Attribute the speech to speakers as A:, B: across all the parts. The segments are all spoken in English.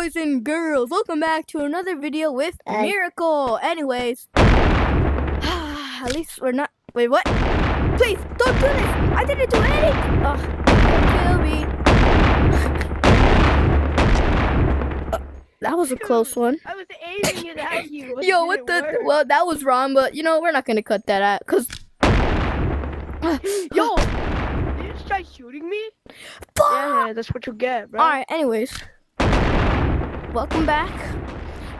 A: boys and girls, welcome back to another video with Miracle. Anyways, at least we're not. Wait, what? Please don't do this. I didn't do anything. Kill me. That was a close one.
B: I was aiming it at you.
A: Yo, what the? Well, that was wrong, but you know we're not gonna cut that out, cause.
B: Yo, did you just try shooting me? Yeah, that's what you get, bro.
A: All right. Anyways, welcome back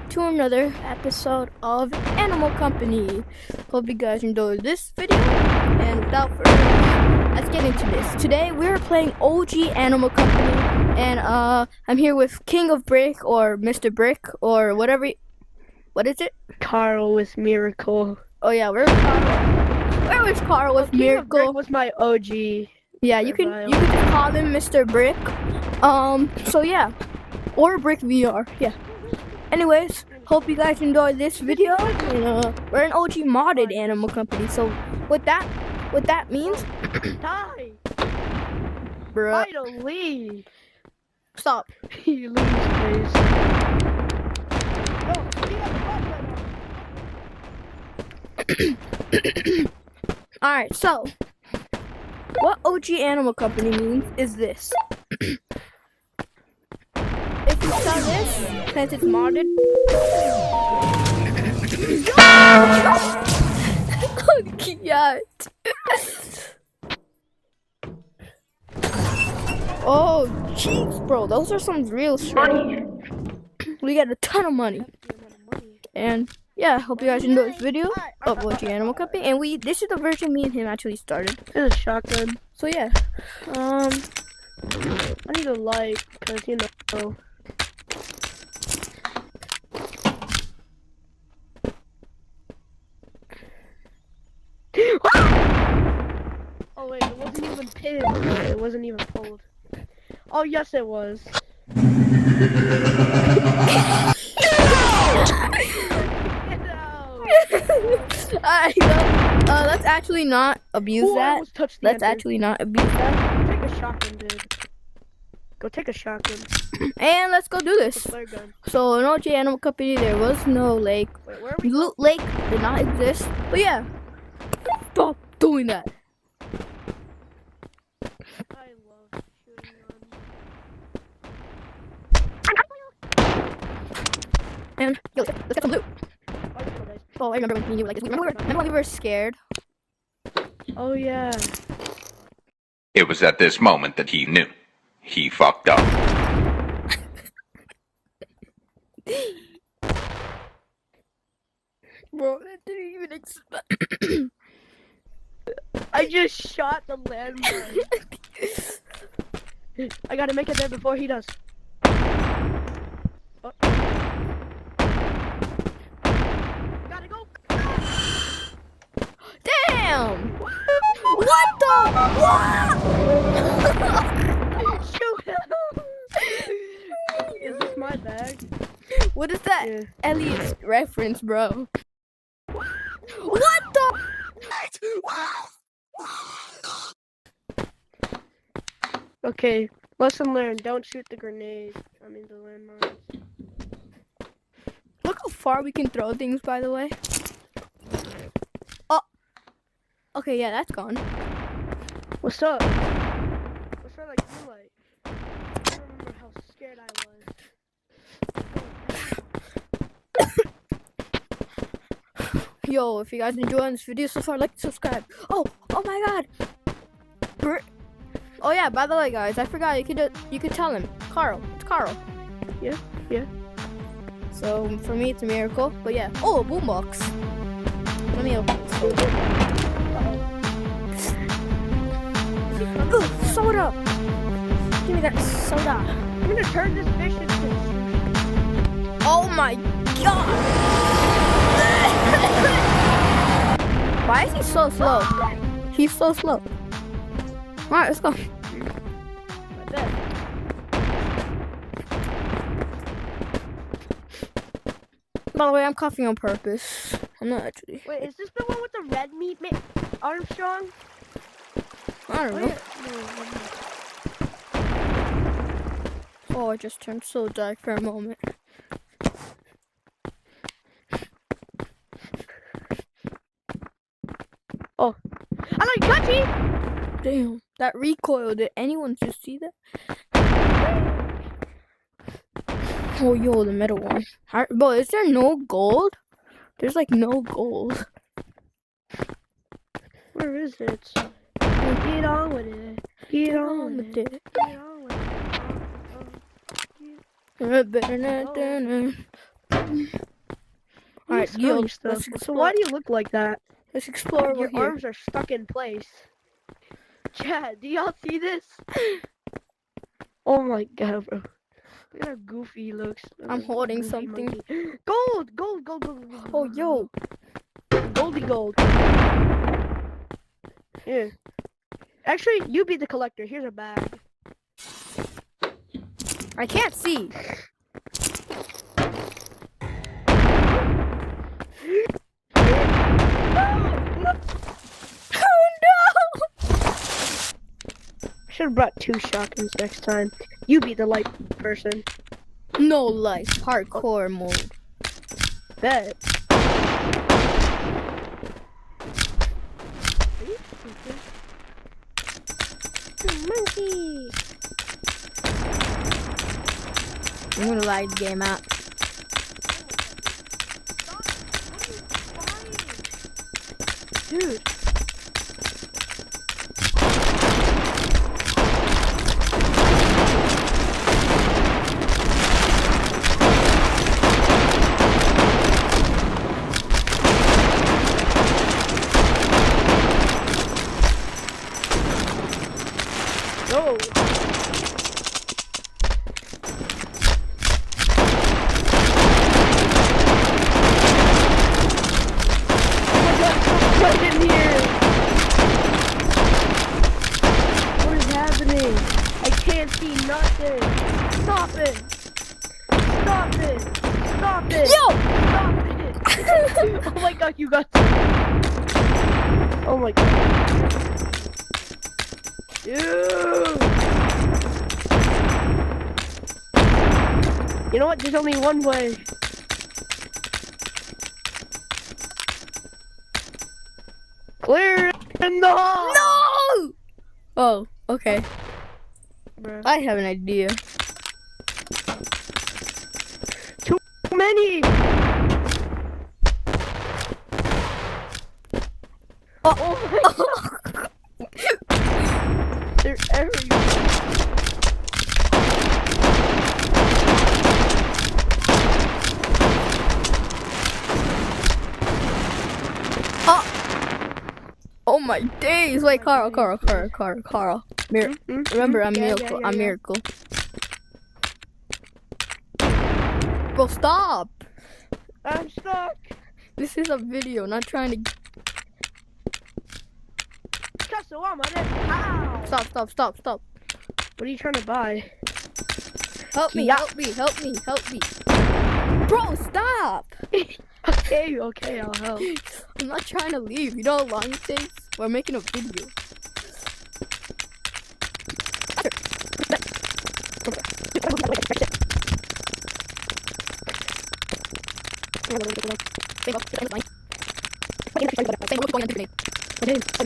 A: to another episode of Animal Company. Hope you guys enjoyed this video. And without further ado, let's get into this. Today we're playing OG Animal Company, and I'm here with King of Brick or Mr. Brick or whatever. What is it?
B: Carl with Miracle.
A: Oh yeah, where was Carl with
B: King
A: Miracle?
B: Of Brick was my OG.
A: Yeah, you can just call him Mr. Brick. So yeah, or Brick VR. Yeah. Anyways, hope you guys enjoyed this video. And, we're an OG modded Animal Company. So what that means?
B: Die.
A: Bruh.
B: Finally.
A: Stop.
B: You lose, please.
A: Alright, so what OG Animal Company means is this. If you saw this, since it's modded. Oh, jeez, bro, those are some real shit. We got a ton of money. And yeah, hope you guys enjoyed this video of OG Animal Company. And this is the version me and him actually started.
B: This is a shotgun.
A: So yeah,
B: I need a light, cause you know. Oh wait, it wasn't even pinned. It wasn't even pulled. Oh yes, it was.
A: Alright, let's actually not abuse that. Let's actually not abuse that.
B: Take a shotgun, dude. Go take a shotgun.
A: And let's go do this. So in OG Animal Company, there was no lake.
B: Wait, where are we?
A: Loot Lake did not exist. But yeah, stop doing that.
B: I love shooting
A: And yo, let's get some loot. Oh, I remember when you were like this. Remember when we were scared?
B: Oh yeah.
C: It was at this moment that he knew. He fucked up.
A: Bro, that didn't even expect.
B: I just shot the landmine. I gotta make it there before he does. Oh. Gotta go.
A: Damn! What the? What?
B: Shoot him! Is this my bag?
A: What is that?
B: Yeah.
A: Elliot's reference, bro. What the?
B: Okay, lesson learned. Don't shoot the grenades. I mean the landmines.
A: Look how far we can throw things, by the way. Oh. Okay, yeah, that's gone.
B: What's up? What's that like you like? I don't remember how scared I was.
A: Yo, if you guys enjoying this video so far, like and subscribe. Oh my god. Oh yeah, by the way, guys, I forgot you could tell him. Carl. It's Carl.
B: Yeah.
A: So for me it's a miracle. But yeah. Oh, a boombox. Let me open this. Ooh, soda! Give me that soda.
B: I'm gonna turn this fish into sushi.
A: Oh my god! Why is he so slow? He's so slow. Alright, let's go. By the way, I'm coughing on purpose. I'm not actually.
B: Wait, is this the one with the red meat, Armstrong?
A: I don't know.
B: Yeah.
A: Oh, it just turned so dark for a moment.
B: Oh, I like touchy.
A: Damn, that recoil. Did anyone just see that? Oh, yo, the middle one. Bro, is there no gold? There's like no gold.
B: Where is it? Get on with it. Get on with it. Get on with it.
A: Alright,
B: Yo,
A: yo,
B: stuff.
A: let's
B: So
A: explore.
B: why do you look like that?
A: Let's explore over
B: Your
A: here.
B: arms are stuck in place. Chad, do y'all see this? Oh my god, bro. Look at how goofy he looks.
A: I'm holding
B: Goofy
A: something.
B: monkey. Gold! Gold, gold, gold, gold.
A: Oh, yo.
B: Goldie gold. Here. Actually, you be the collector. Here's a bag.
A: I can't see. Oh, no!
B: Should have brought 2 shotguns next time. You be the light person.
A: No life. Hardcore mode.
B: Bet. Monkey.
A: I'm gonna lie the game out.
B: Dude. Go. Right in here. What is happening? I can't see nothing. Stop it. Stop it. Stop it.
A: Yo!
B: Stop it. Oh my god, you got. Oh my god. Dude. You know what? There's only one way. Clear in the hall.
A: No! Oh, okay.
B: Bruh.
A: I have an idea.
B: Too many. Oh my god. They're everywhere.
A: Oh my days! Wait, Carl. Remember, I'm Miracle. I'm Miracle. Bro, stop!
B: I'm stuck.
A: This is a video, not trying to.
B: Ow.
A: Stop!
B: What are you trying to buy?
A: Help me!
B: Yeah.
A: Help me! Bro, stop!
B: Okay, I'll help.
A: I'm not trying to leave. You know how long it takes? We're making a video.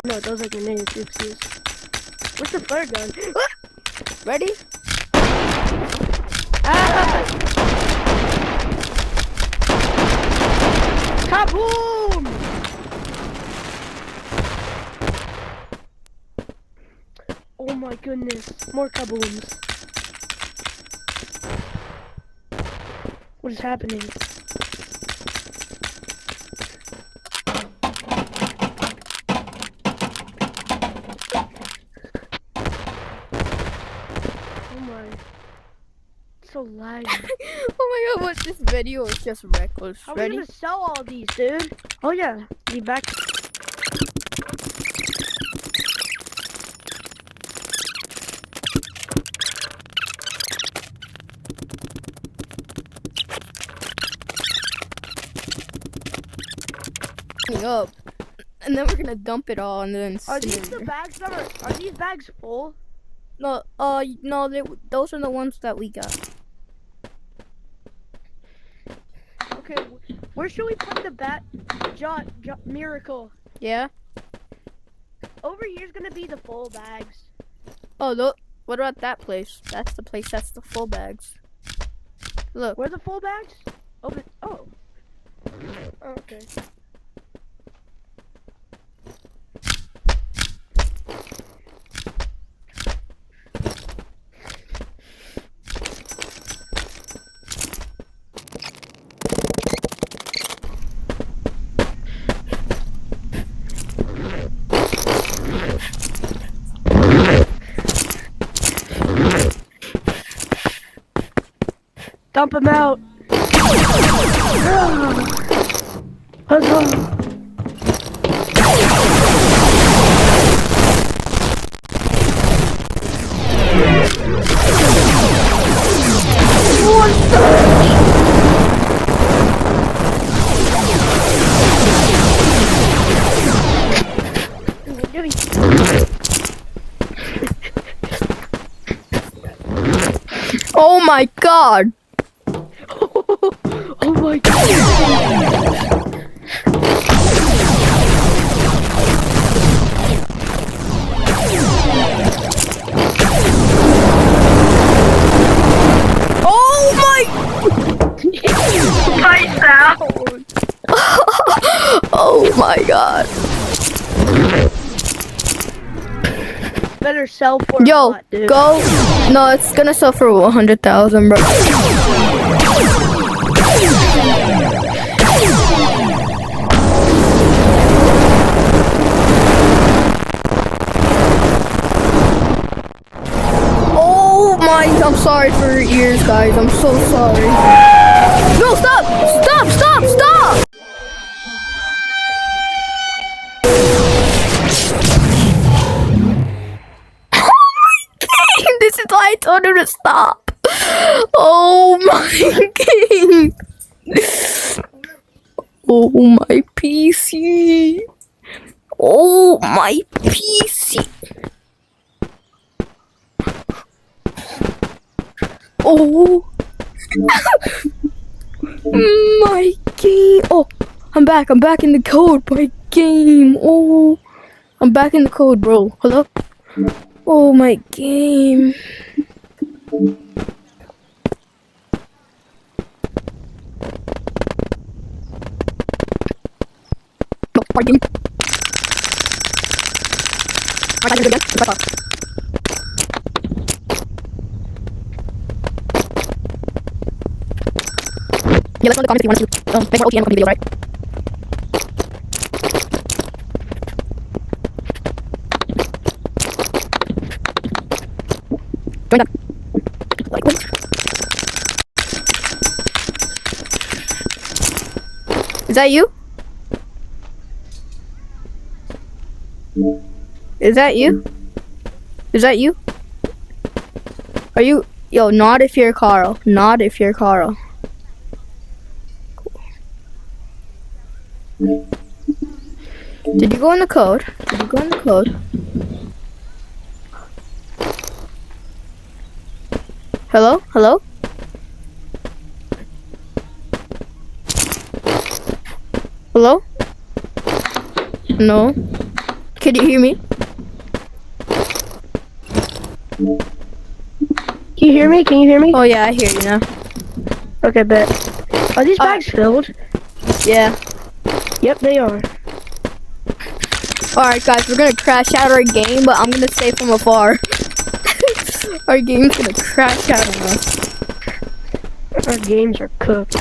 B: No, those are grenades. Oopsies. Where's the flare gun?
A: Ready?
B: Ah! Kaboom! Oh my goodness, more kabooms. What is happening? Oh my. It's so laggy.
A: Oh my god, what this video is just reckless.
B: How are we
A: Ready?
B: gonna sell all these, dude? Oh yeah, be back.
A: Up. And then we're gonna dump it all and then
B: Are these
A: incinerate.
B: the bags that are these bags full?
A: No, those are the ones that we got.
B: Okay, where should we put the miracle?
A: Yeah.
B: Over here's gonna be the full bags.
A: Oh, look. What about that place? That's the place. That's the full bags. Look.
B: Where are the full bags? Oh. Okay. Dump him out. Let's go.
A: Oh my god.
B: Oh my god.
A: Oh my.
B: Nice sound.
A: Oh my god.
B: Better sell for a
A: Yo,
B: lot, dude.
A: go. No, it's gonna sell for 100,000, bro. Oh my, I'm sorry for your ears, guys. I'm so sorry. No, stop! Stop! Stop! Stop! This is why I told him to stop. Oh my king. Oh my PC. Oh my PC. Oh my game. Oh, I'm back in the code, my game. Oh, I'm back in the code, bro. Hello? Oh my game. No, my game. I got it again. Yeah, let us know in the comments if you want us to make more OTN videos, right? Join that. Like, wait. Is that you? Is that you? Is that you? Are you? Yo, not if you're Carl. Not if you're Carl. Did you go in the code? Did you go in the code? Hello? Hello? Hello? No? Can you hear me?
B: Can you hear me? Can you hear me?
A: Oh yeah, I hear you now.
B: Okay, bet. Are these bags filled?
A: Yeah.
B: Yep, they are.
A: Alright guys, we're gonna crash out our game, but I'm gonna stay from afar. Our game's gonna crash out on us.
B: Our games are cooked. I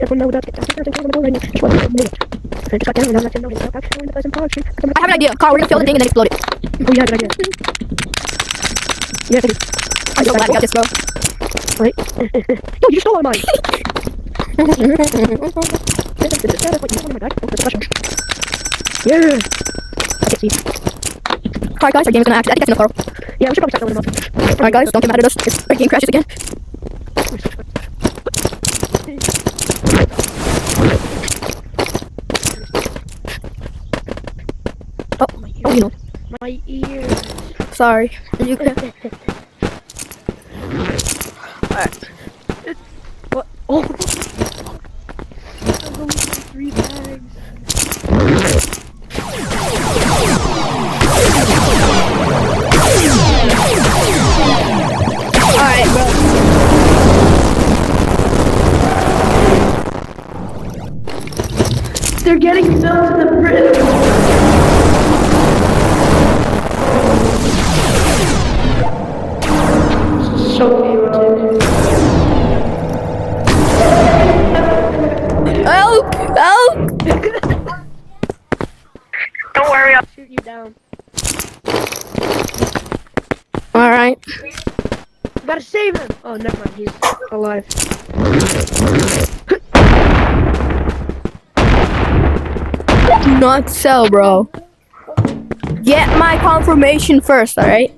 B: have
A: an idea. Carl, we're gonna fill the thing and then explode it.
B: Oh, you have an idea. You have an
A: I'm so glad we got this, bro.
B: Wait. Yo, you stole all mine. Yeah. I can see.
A: Alright guys, our game is gonna actually, I think that's enough, Carl.
B: Yeah, we should probably start filling them up.
A: Alright guys, don't get mad at us if our game crashes again. Oh, you know.
B: My ears.
A: sorry. You can.
B: Alright. What? Oh! I'm going for 3 bags.
A: Alright, bro.
B: They're getting filled to the brim. So chaotic.
A: Help! Help!
B: Don't worry, I'll shoot you down.
A: Alright.
B: You gotta save him. Oh, never mind. He's alive.
A: Do not sell, bro. Get my confirmation first, alright?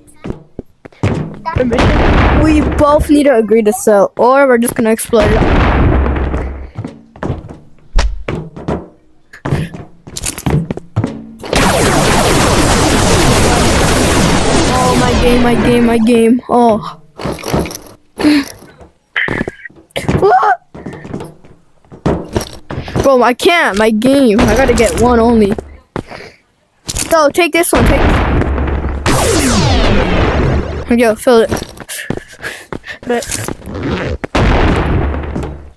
B: Permission?
A: We both need to agree to sell, or we're just gonna explode it. Oh, my game. Oh. What? Bro, I can't. My game. I gotta get one only. So, take this one. Yo, fill it.
B: But,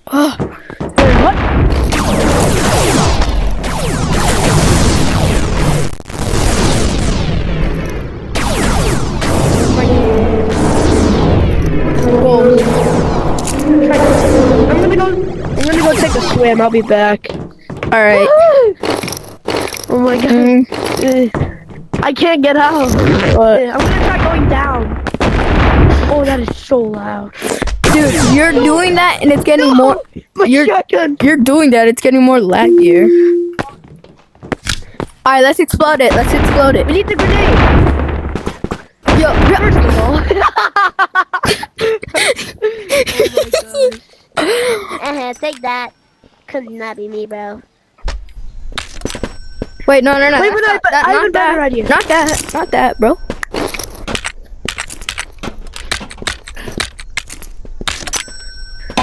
A: Oh.
B: what?
A: Whoa.
B: I'm gonna go take a swim. I'll be back.
A: Alright.
B: Oh my god. I can't get out. I'm gonna try going down. Oh, that is so loud.
A: Dude, you're doing that and it's getting more.
B: My shotgun.
A: You're doing that, it's getting more laggier. Alright, let's explode it.
B: We need the grenade.
A: Yo,
B: First of all. Oh my gosh.
D: Take that. Could not be me, bro.
A: wait, no.
B: Wait,
A: that's
B: but
A: not that,
B: I have a
A: not
B: better
A: that.
B: idea.
A: Not that, bro.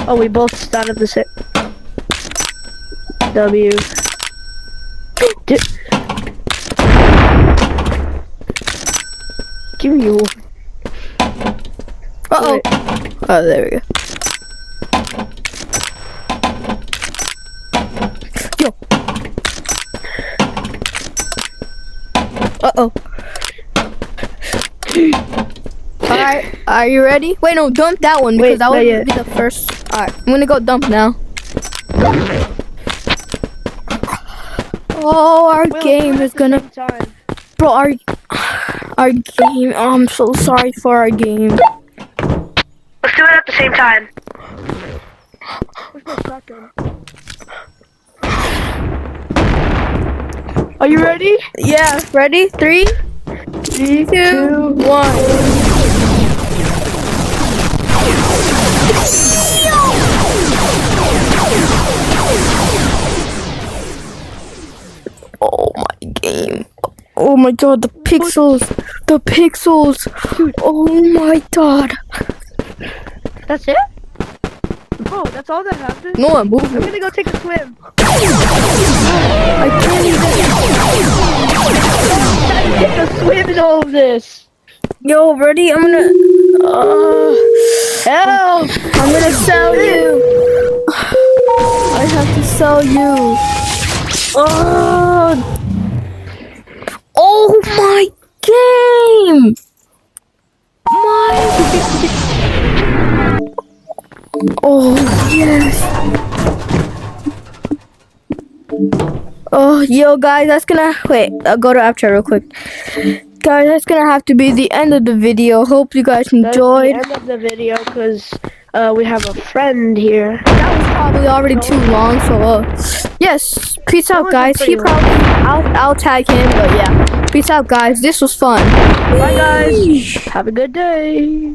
B: Oh, we both started the same. W. Give me one.
A: Uh-oh.
B: Wait.
A: Oh, there we go. Yo. Uh-oh. Alright, are you ready? Wait, no, dump that one because
B: Wait,
A: that
B: not
A: would
B: yet.
A: be the first. Alright, I'm gonna go dump now. Oh, our game is gonna.
B: Time.
A: Bro, our game. Oh, I'm so sorry for our game.
B: Let's do it at the same time. Where's my shotgun? Are you ready?
A: Yeah, ready? 3, 2, 1. Oh my game. Oh my god, the pixels. Oh my god.
B: That's it? Oh, that's all that happened?
A: No, I'm moving.
B: I'm gonna go take a swim.
A: I can't even.
B: Take a swim in all of this.
A: Yo, ready? I'm gonna.
B: Help!
A: I'm gonna sell you. I have to sell you. Oh my game! Oh yes. Oh, yo guys, that's gonna wait. I'll go to after real quick. Guys, that's gonna have to be the end of the video. Hope you guys enjoyed.
B: That's the end of the video because we have a friend here.
A: That was probably already too long, so yes. Peace out,
B: was
A: guys.
B: pretty
A: He probably I'll tag him, but yeah. Peace out, guys. This was fun.
B: Bye, guys. Have a good day.